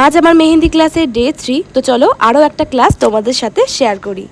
আজ আমার মেহেন্দি ক্লাসের ডে 3। তো চলো আরও একটা ক্লাস তোমাদের সাথে শেয়ার করি।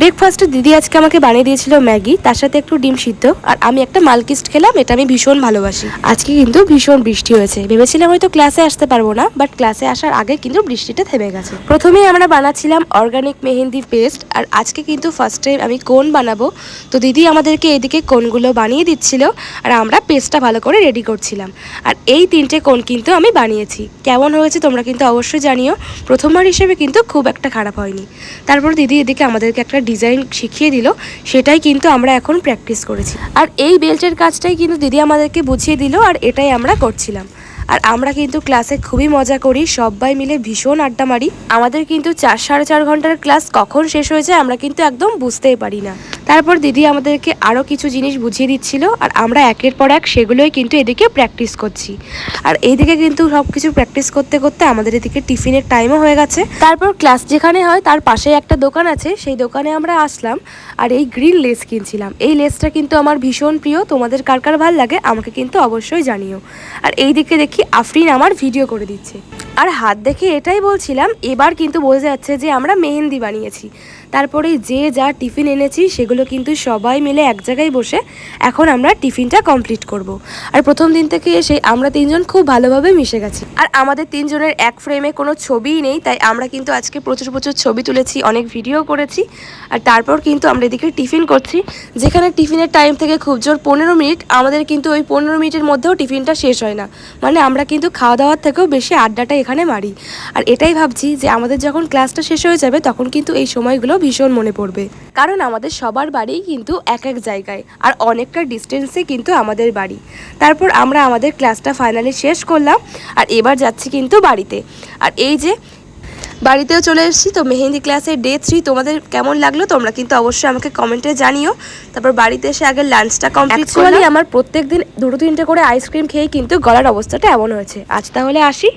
ব্রেকফাস্টে দিদি আজকে আমাকে বানিয়ে দিয়েছিল ম্যাগি, তার সাথে একটু ডিম সিদ্ধ, আর আমি একটা মালকিস্ট খেলাম। এটা আমি ভীষণ ভালোবাসি। আজকে কিন্তু ভীষণ বৃষ্টি হয়েছে, ভেবেছিলাম হয়তো ক্লাসে আসতে পারবো না, বাট ক্লাসে আসার আগে কিন্তু বৃষ্টিটা থেমে গেছে। প্রথমেই আমরা বানাচ্ছিলাম অর্গানিক মেহেন্দি পেস্ট, আর আজকে কিন্তু ফার্স্ট টাইম আমি কোন বানাবো। তো দিদি আমাদেরকে এদিকে কোনগুলো বানিয়ে দিচ্ছিল, আর আমরা পেস্টটা ভালো করে রেডি করছিলাম। আর এই 3টে কোন কিন্তু আমি বানিয়েছি। কেমন হয়েছে তোমরা কিন্তু অবশ্যই জানিও। প্রথমবার হিসেবে কিন্তু খুব একটা খারাপ হয়নি। তারপর দিদি এদিকে আমাদেরকে একটা ডিজাইন শিখিয়ে দিল, সেটাই কিন্তু আমরা এখন প্র্যাকটিস করেছি। আর এই বেল্টের কাজটাই কিন্তু দিদি আমাদেরকে বুঝিয়ে দিল, আর এটাই আমরা করছিলাম। আর আমরা কিন্তু ক্লাসে খুবই মজা করি, সবাই মিলে ভীষণ আড্ডা মারি। আমাদের কিন্তু 4-4.5 ঘন্টার ক্লাস কখন শেষ হয়ে যায় আমরা কিন্তু একদম বুঝতেই পারি না। তারপর দিদি আমাদেরকে আরও কিছু জিনিস বুঝিয়ে দিচ্ছিল, আর আমরা একের পর এক সেগুলোই কিন্তু এদিকে প্র্যাকটিস করছি। আর এইদিকে কিন্তু সব কিছু প্র্যাকটিস করতে করতে আমাদের এদিকে টিফিনের টাইমও হয়ে গেছে। তারপর ক্লাস যেখানে হয় তার পাশে একটা দোকান আছে, সেই দোকানে আমরা আসলাম আর এই গ্রিন লেস কিনছিলাম। এই লেসটা কিন্তু আমার ভীষণ প্রিয়, তোমাদের কার কার ভালো লাগে আমাকে কিন্তু অবশ্যই জানিও। আর এই দিকে দেখি আফরিন আমার ভিডিও করে দিচ্ছে, আর হাত দেখে এটাই বলছিলাম এবার কিন্তু বোঝা যাচ্ছে যে আমরা মেহেন্দি বানিয়েছি। তারপরে যে যা টিফিন এনেছি সেগুলো কিন্তু সবাই মিলে এক জায়গায় বসে এখন আমরা টিফিনটা কমপ্লিট করব। আর প্রথম দিন থেকে এসে আমরা 3জন খুব ভালোভাবে মিশে গেছি। আর আমাদের 3জনের এক ফ্রেমে কোনো ছবিই নেই, তাই আমরা কিন্তু আজকে প্রচুর ছবি তুলেছি, অনেক ভিডিও করেছি। আর তারপর কিন্তু আমরা এদিকে টিফিন করছি, যেখানে টিফিনের টাইম থেকে খুব জোর 15 মিনিট, আমাদের কিন্তু ওই 15 মিনিটের মধ্যেও টিফিনটা শেষ হয় না। মানে আমরা কিন্তু খাওয়া দাওয়ার থেকেও বেশি আড্ডাটা এখানে মারি। আর এটাই ভাবছি যে আমাদের যখন ক্লাসটা শেষ হয়ে যাবে তখন কিন্তু এই সময়গুলো ভীষণ মনে পড়বে, কারণ আমাদের সবার বাড়ি কিন্তু এক এক জায়গায়, আর অনেকটা ডিস্টেন্সে কিন্তু আমাদের বাড়ি। তারপর আমরা আমাদের ক্লাসটা ফাইনালি শেষ করলাম, আর এবার যাচ্ছি কিন্তু বাড়িতে। আর এই যে বাড়িতেও চলে এসেছি। তো মেহেন্দি ক্লাসের ডে 3 তোমাদের কেমন লাগলো তোমরা কিন্তু অবশ্যই আমাকে কমেন্টে জানিও। তারপর বাড়িতে এসে আগে লাঞ্চটা কমপ্লিট করলাম। আমার প্রত্যেকদিন 2-3টে করে আইসক্রিম খেয়ে কিন্তু গলার অবস্থাটা এমন হয়েছে। আজ তাহলে আসি।